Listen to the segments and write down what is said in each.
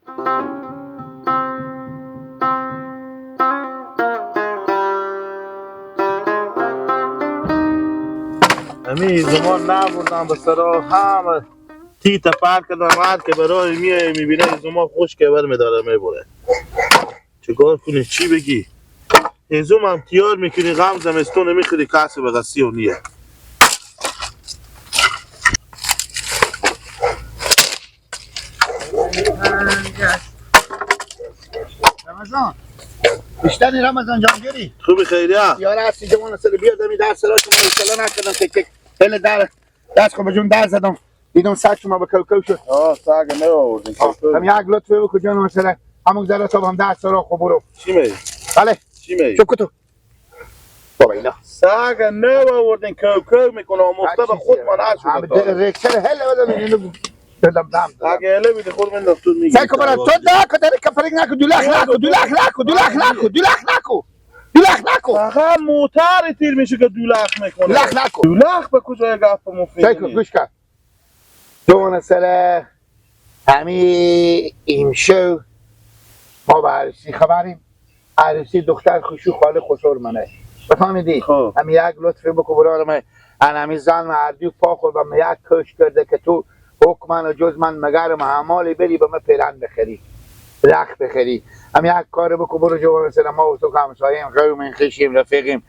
همین زمان نبردم به سرا همه تیت پرد کردم مرد که برای میبینه زمان خوش که بر میداره میبره چیکار کنی چی بگی هزوم هم تیار میکنی غم زمستون میخوری کسی به غصی و نیه رمضان بیشتری رمضان جانگیری خوبی خیریه یاره هستی جوان سر بیاد دمی در سرا که من اصلا نکردم که هل در دست خوب جون در زدم دیدم ساعت شما به کوکو شد ساگه نه آوردین هم یک لطفه بکن جان سر همون ذره تا هم در سرا خوب برو چی می؟ بله چی می؟ چوب کتو بابا اینا ساگه نه آوردین کوکو میکنه و مخته به خود ما نشده ریکشن هل بدم اینو دلم دم اگه هله بیده خور من دفتور میگی سعی کنم تو دا کدری کفرک نکو دولاخ نکو فقط موتر تیر میشه که دولاخ میکنه دولاخ نکو دولاخ به کجای گفت مفید سعی کن گوش کن جوان سر همی امشو ما به عروسی خبریم عروسی دختر خوشو خاله خسور منه بفهمیدی همی یک لطفی بکو برارم همی زن مردی پا خودم یک کش کرده که تو حکمن و جز من مگرم حمالی بری به من پیرن بخری رخ بخری همی یک کار بکو برو جوان سر ما و تو که همساییم قوم خشیم رفیقیم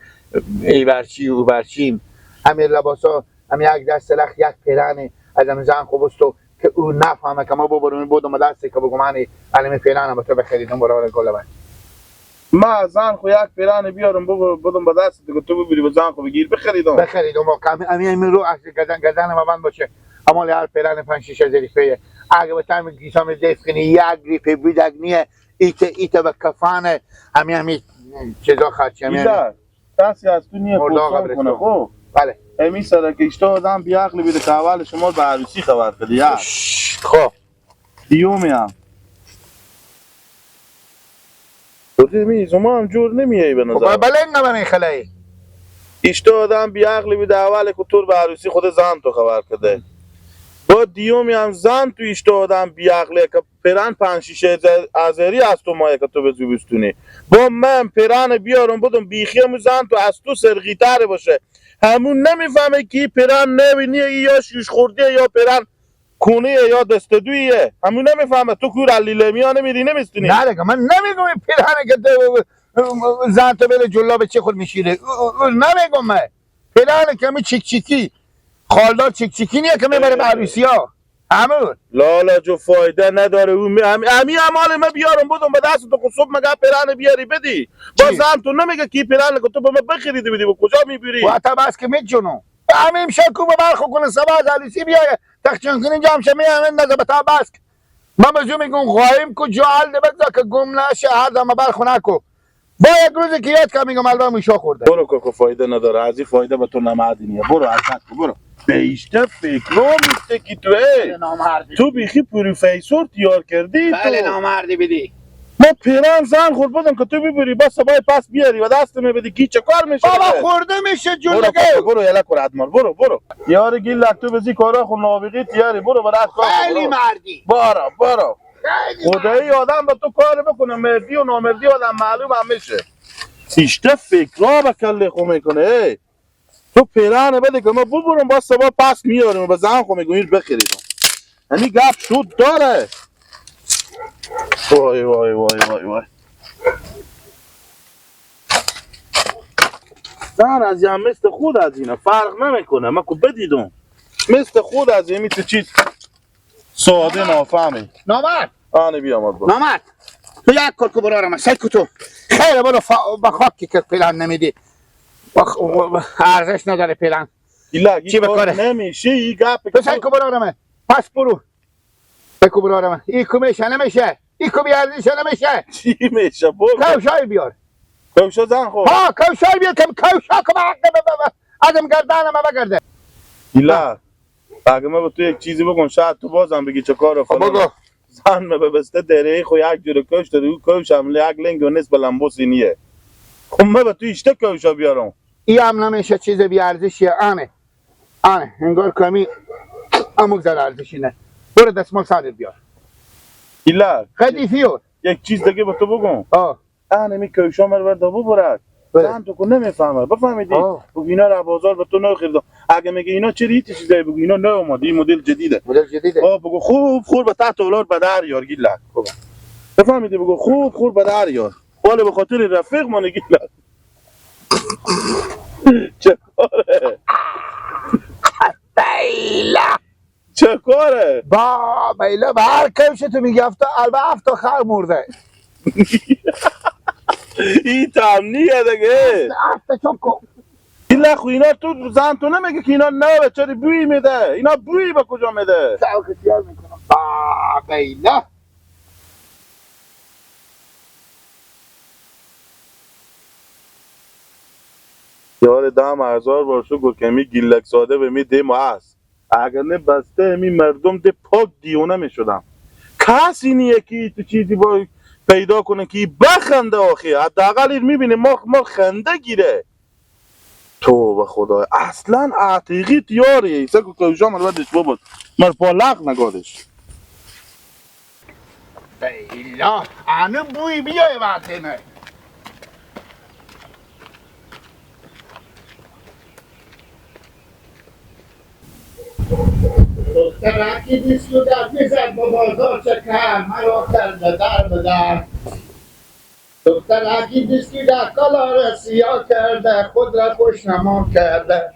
ای برچی و برچیم همی لباسا همی یک دست لخ یک پیرن از همی زن خوبست و که او نفهمه که ما ببرم بودم دستی که بگو من علمی پیرن به تو بخریدم برای گل من ما زن خو یک پیران بیارم بودم به دست دیگه تو ببری به زن خو بگیر بخریدم همین رو اصل گردن ما بند باشه اما هر پیران 5-6 هزار روپیه اگه به تایم گیسام دیف کنی یک ریپی بیدگ نیه ایت به کفانه همین چیزا خرچی همین کسی از تو نیه پرسان کنه خب بله امی سره که اشتا آدم بیاقلی بیده که اول شما به عروسی خبر کده یک خب دیومی هم تو می زمان هم جور نمیایی به نظر خب بله این نبنی خلایی اشتا آدم بیاقلی بیده اول که طور به عروسی خود زن تو خبر کده با دیومی هم زن تو اشتا آدم بیاقلی که پیران 5-6 هزاری از تو مایه که تو به زوبستونی با من پیران بیارم بودم بیخی همون زن تو از تو سرغیتر باشه همون نمیفهمه که پیران نبینیه یا شیش خورده یا پیران کونه یا دستدویه همون نمیفهمه تو کور علیلمی ها نمیری نمیستونی نه دیگه من نمیگم این پیرانه که زن تو بره جلا به چه خود میشیره نمیگم من پیرانه که همین چیک چیکی خالدار چیک چیکی نیه که میبره به عروسی ها همون لالا جو فایده نداره همین امال ما بیارم بودم به دست تو خصوب مگه پیرانه بیاری بدی با زن تو نمیگه کی پیرانه که تو به من بخریدی بدی با کجا میبری و حتی بس که میجونم همین شکو به برخو کنه سبا از عروسی بیاره تخچون کنین جام شمی همین نزه بتا بس من بجو میگم خواهیم که جوال ده بگذار که گم نشه هر دم برخو نکو با یک روزی که یاد که میگم البا میشا خورده برو که فایده نداره از این فایده به تو نمادینیه برو عزت برو بیشتر فکرو میسته که تو بیخی پروفیسور تیار کردی بله نامردی بدی ما پیران زن خورد بودم که تو ببری بس سبای پس بیاری و دست میبدی کی چه کار میشه بابا خورده میشه جون لگه برو یلا کر ادمال برو یار گیل تو بزی کارا خو نابغی تیاری برو برات کار خیلی مردی برو خدایی آدم با تو کار بکنه مردی و نامردی آدم معلوم هم میشه بیشتر فکرها به کله خو میکنه تو پیرانه بده که ما ببرم با سبا پس میاریم و به زن خو میگوییم بخریدم یعنی گپ شد داره وای زن از یه مثل خود از اینه فرق نمیکنه من که بدیدم مثل خود از این تو چیز ساده نافهمی نامرد آنه بیامد با نامرد تو یک کار که برارم من سکو تو خیلی برو بخواکی که پیلان نمیدی ارزش نداره پیلان چی بکاره نمیشه این گپ تو سکو برارم پس برو سکو برارم این که میشه نمیشه این که بیارزیشه نمیشه چی میشه برو کوشای بیار کوشا زن خود ها کوشای بیار که کوشا که ادم گردانم بگرده ایلا اگه من به تو یک چیزی بگم شاید تو بازم بگی چه کار فلان بگو زن من ببسته دره خو یک جور کوش داره او کوش هم یک لنگ و نصف لنبوسی نیه خب من به تو اشته کوشا بیارم این هم نمیشه چیز بیارزشیه آنه انگار کمی اموک زر ارزشی نه برو دستمال سادت بیار گیلک قدیفیو یک چیز دیگه به تو بگم آه نمی کوشا مرور دابو برد زن تو که نمیفهمه بفهمیدی بگو اینا را بازار به تو نو خریدم اگه میگه اینا چه ریتی چیزایی بگو اینا نو اومد این مدل جدیده مدل جدیده بگو خوب خور به تحت اولاد به در یار گیلک خوبه بفهمیدی بگو خوب خور به در یار ولی به خاطر رفیق من گیلک چه کاره بیلا چه کاره با بیلا به هر کمش تو میگی هفته خر مرده این تمنیه دیگه هفته چوکو گیلک خو اینا تو زن تو نمیگه که اینا نه چرا بوی میده اینا بوی به کجا میده سعو کسیار میکنم با بیلا یار 10,000 بارشو گفت که می گیلک ساده به می دیم هست اگر نه بسته می مردم ده پاک دیونه می شدم کسی نیه که تو چیزی با پیدا کنه که بخنده آخی حداقل این میبینه ما خنده گیره تو به خدا اصلا عتیقی تیاریه سکو کوشا من بدش بابد من پالق نگادش بیلا انو بوی بیای وقتی نه دخترکی دیسکو در میزد با بازار چکر مرا کرده در بدر دخترکی دیسکی در کالار سیاه کرده خود را خوش نما کرده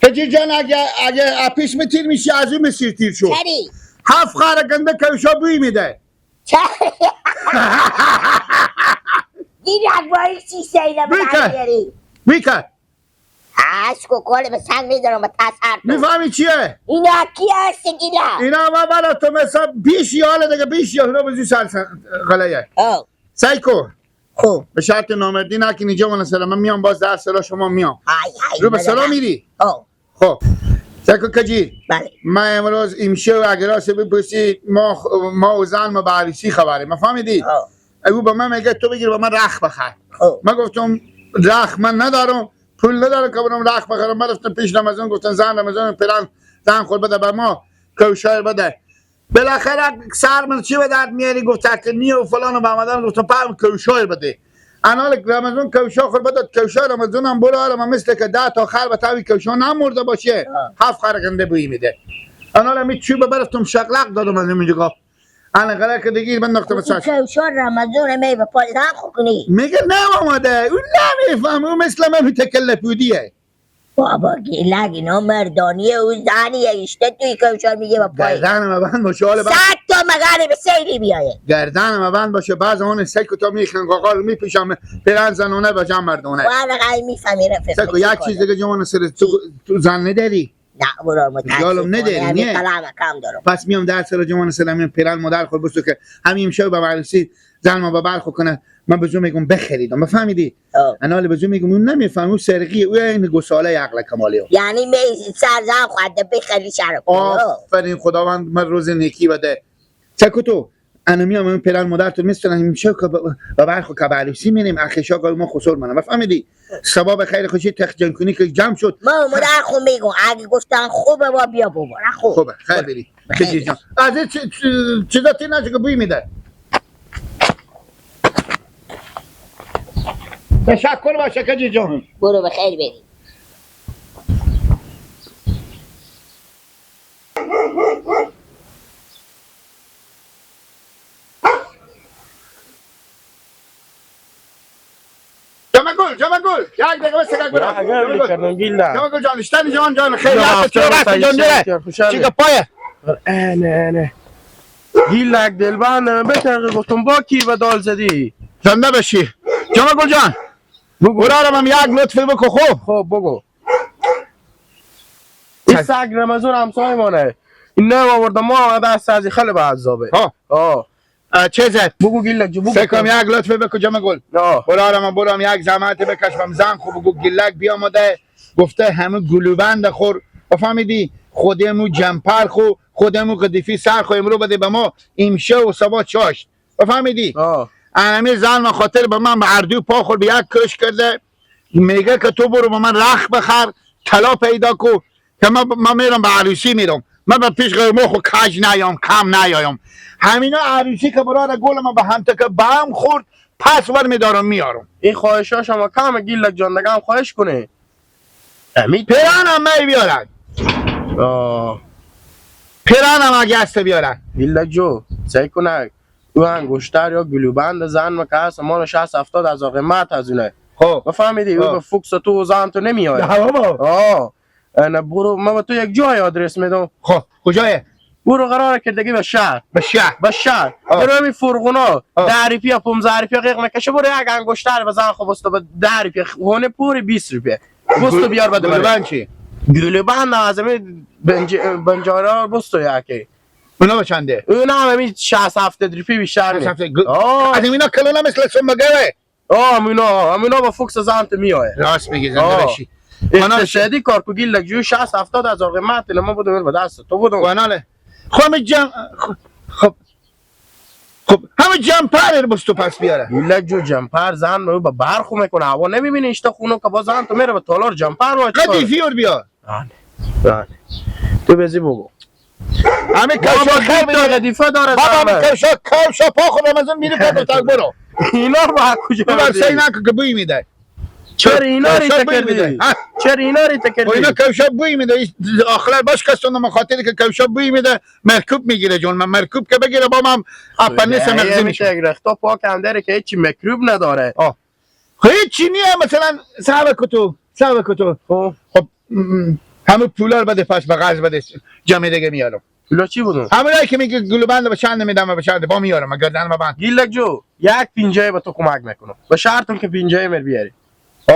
کجی جان اگه اپیش میتیر میشی از اون مسیر تیر شو چری؟ 7 خاره گنده کوشا بوی میده چری؟ دیدی اگواری چی سیده به بیکن. بیاری؟ میکن عشق و کل به سنگ میدارم به تسر تو میفهمی چیه؟ اینا کی هستی گیلا؟ اینا ما برا تو مثلا بیشی حاله دیگه بیشی حاله بزی سر غلیه او سایکو خوب به شرط نامردی نکن اینجا من سلام من میام باز در سلا شما میام های های رو به سلام میری او خب سایکو کجی بله من امروز امشب اگر راست بپرسی ما و زن ما به عروسی خبره ما فهمیدی او او به من میگه تو بگیر به من رخ بخر خوب من گفتم رخ من ندارم پول ندارم که برم رخ بخرم من رفتم پیش رمضان گفتن زن رمضان پلن زن خود بده به ما کوشای بده بالاخره سر من چی به درد میاری گفت تکنی و فلان و به آمدن گفتم پرم کوشای بده انال رمضان کوشا خود بده کوشای رمضان هم برو من مثل که 10 تا خر به تاوی کوشا نمورده باشه 7 خر گنده بوی میده انال می چوب برفتم شقلق دادم از اینجا انا غلط که دیگه من نقطه مساج کوشان رمضان می به پای زن خوب کنی میگه نه آمده اون نمیفهم اون مثل من تکلفودیه بابا گیلگ اینا مردانیه او زنیه ایشته توی کوشان میگه به پای گردن ما بند باشه حالا 100 تا مگره به سیلی بیایه گردن ما بند باشه بعض اون سکو تا میخن قاقال میپیشم پرن زنونه به جمع مردونه والا قای میفهمی رفیق سکو یک چیز دیگه جوان سر تو زن نداری نه برو یالم نداری، همین نه. کلام کم دارم پس میام در سر جوان سلام پرن مادر خود بسو که همین شو به عروسی زن ما به برخو کنه من به جو میگم بخریدم فهمیدی انا به جو میگم اون نمیفهم اون سرقی او این گساله عقل کمالیو یعنی می سرزن خواهده بخیلی شرف آفرین خداوند من روز نیکی بده چکو تو انا میام اون پلن مادر تو میستن همین شو که به برخو که عروسی میریم اخیشا گل ما خسور منم فهمیدی سبب خیر خوشی تخجن کنی که جمع شد ما مادر خود میگم اگه گفتن خوبه با بیا بابا خوب خوبه خیر بری کجی جان از این چیزا تی نشه که بوی میده تشکر باشه کجی جان برو بخیر بری جمع گل یک دقیقه بس یک برم جمع گل جان اشتنی جان خیلی رفت جان دیره چی که پایه نه گیلک دلبند بترقی گفتم با کی و دال زدی زنده بشی جمع گل جان برارم هم یک لطفی بکو خب بگو این سگ رمضان همسای مانه این نه آورده ما دست از خیلی به عذابه چیزت بگو گیلک جو بگو سکم یک لطفی بکو جمع گل برارم یک زحمت بکشم زن خوب بگو گیلک بیامده گفته همه گلوبند خور فهمیدی خودمو جمپر خودمو قدیفی سر خو امرو بده به ما امشه و صبح چاشت فهمیدی انمی زن ما خاطر به من به اردو پا خور به یک کش کرده میگه که تو برو به من رخ بخر طلا پیدا کو که من میرم به عروسی میرم من به پیش مخ و کج نیام کم نیایم همینا عروسی که برای گلم به هم تکه به هم خورد پس ور میدارم میارم این خواهشا شما کم گیلک جان دگم خواهش کنه امید پیران هم می بیارن پیران هم اگه هسته بیارن گیلک جو سعی کنه او انگشتر یا گلوبند زن که هست مال 60-70 از قیمت از اونه خب بفهمیدی او به فوکس تو زن تو نمیاد نه برو من به تو یک جای آدرس میدم خب کجایه برو قراره که دیگه به شهر به شهر برو همین فرغونا 10 روپیه 15 روپیه قیق نکشه برو یک انگشتر بزن خب بستو به 10 روپیه هونه پوری 20 روپیه بستو بیار بده گلوبند چی گلوبند از همین بنجارا بستو یکی اونا به چنده اونا هم همین 60-70 روپیه بیشتر نیست از اینا کلونه مثل سنبگره همینا با فوکس زن تو میاد راست میگی زنده بشی اقتصادی کار کو گیلک جو 60-70 از قیمت ما بودم به دست تو بودم واناله خب همه جمپر بستو پس بیاره گیلک جو جمپر زن رو با برخو میکنه هوا نمیبینی اشتا خونو که با زن تو میره به تالار جمپر رو قدیفی اور بیار تو بزی بگو همه کشا خیلی قدیفه داره بابا همه کشا پا خودم از اون میره که تک برو اینا رو با کجا تو بر سی نکن که بوی میده چرا اینا رو تکردی؟ چرا اینا رو تکردی؟ اینا کوشا بوی میده آخر باش کستون خاطری که کوشا بوی میده مرکوب میگیره جون من مرکوب که بگیره با من اپندیس مغزی میشه رختا پاک هم داره که هیچی میکروب نداره هیچی نیه مثلا صحبه کتو خب همه پولار بده پس به غاز بده جمعه دیگه میارم پولا چی بودن؟ همونایی که میگه گلوبند به چند میدم و به چند با میارم گردن ما بند گیلک جو یک پینجای به تو کمک میکنم به شرطم که پینجای مر بیاری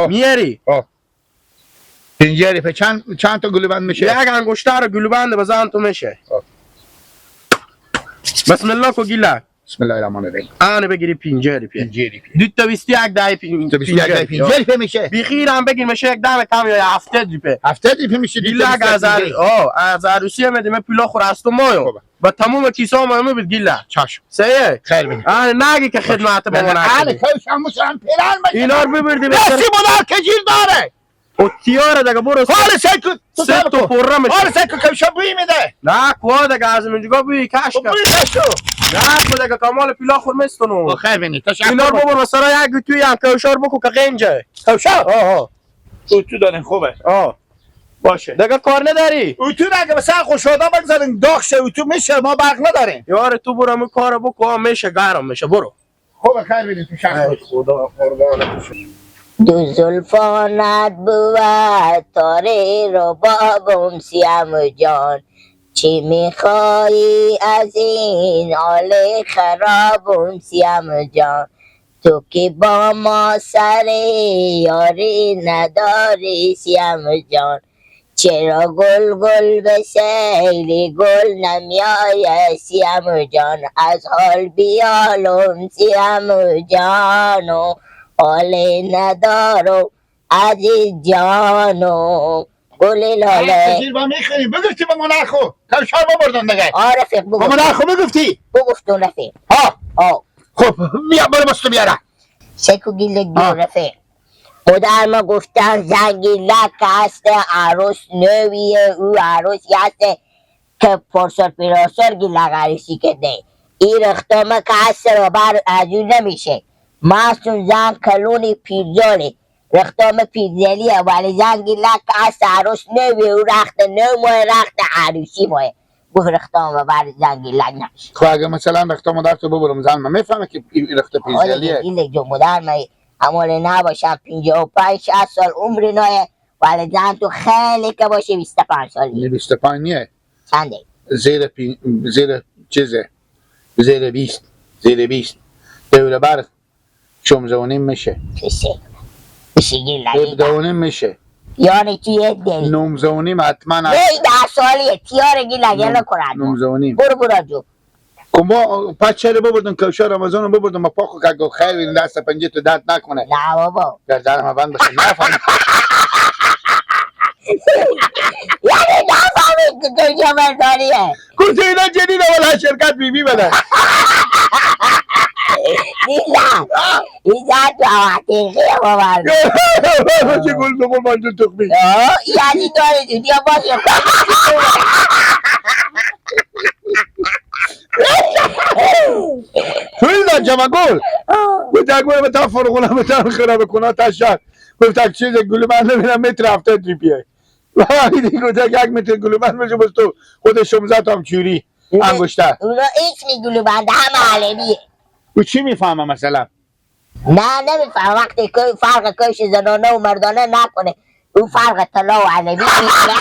میاری پنجره په چند تا گلوبند میشه یک انگشتر گلوبند بزن تو میشه بسم الله کو گیلک بسم الله الرحمن الرحیم آن بگیری پینجری دو تا 21 دای پینجره میشه بخیر هم بگیر میشه یک دم کم یا 70 روپیه 70 روپیه میشه گیلک از عروسی میدم پولا خور است مایم با تمام کیسا ما میبید گیلک چشم سه خیر ببین نگی که خدمت با من نکنی کوشم مسلم پیران میشه اینا رو ببردی دستی مدار کجیر داره او تیاره دیگه برو حال سیکو سه تو پره میشه حال سیکو کوشم بوی میده نه کو دیگه از منجا بوی کاش بوی کشو نه کو دیگه کمال پولا خور مستونو خیر ببین تشکر اینا رو ببر مثلا یک توی هم کوشار بکو که قنجه کوشا تو دارن خوبه باشه دیگه کار نداری او تو نگه مثلا خوشادا بگذارین داغ شه او تو میشه ما برق نداریم یار تو برو همون کار بکو میشه گرم میشه برو خوبه خیر ببین تشکر خدا قربانت دو زلفانت بود تاره رو بابم سیم جان چی میخوایی از این حال خرابم سیم جان تو که با ما سر یاری نداری سیم جان چرا گل گل به سیلی گل نمیای سیم جان از حال بیالم سیم جانو حال ندارم عزیز جانو گل لاله زیر با میخوریم بگفتی به مناخو کوشار ببردن دیگه رفیق به مناخو بگفتی بگفتون رفیق خب بیا برو بستو بیاره سکو گیلک بیو رفیق مادر ما گفتن زنگیلک هسته عروس نویه او عروسی هسته که پرسر پیراسر گیلک عروسی کده این رختامه که هسته رو بر ازون نمیشه ماستون زن کلونی پیرزالی رختام پیرزالیه ولی زن گیلک هست عروس نویه او رخت نو ماه رخت عروسی ماه گفت رختام و بر زن گیلک نمیشه خب اگه مثلا رختام مادر تو ببرم زن من میفهمه که رخت پیرزالیه گیلک جو مادر من همال نباشم 55-60 سال عمری نایه ولی زن تو خیلی که باشه 25 سالی 25 نیه چنده؟ زیر چیزه زیر 20 دوره بر 16 میشه میشه گیلک 17 میشه یعنی چیه دلی 19 حتما نه 10 سالیه تیار گیلک یلا کرد 19 برو جو کما پچه رو ببردن کوشا رمضان رو ببردن ما پاکو که خیر این دست پنجه تو درد نکنه نه بابا گردن ما بند بشه نفهمید یعنی نفهمید که کجا مردانیه کسی اینا جدید اولا شرکت بی بده نیزن این زن تو حقیقی ما برده چه گل دوبار من تو تخمی یعنی داره دنیا باشه جمع گل گفتم گل تا فرغونه بتام خراب کنه تا شد گفتم چیز گلوبند میرم متر 70 روپیه ولی دیگه گفتم 1 متر گلوبند میشه بس تو خود 16 تا هم چوری انگشتر اونا اسم گلوبنده همه علمیه. و چی میفهمه مثلا نه نمیفهم وقتی که فرق کش زنانه و مردانه نکنه او فرق طلا و علمی میکنه.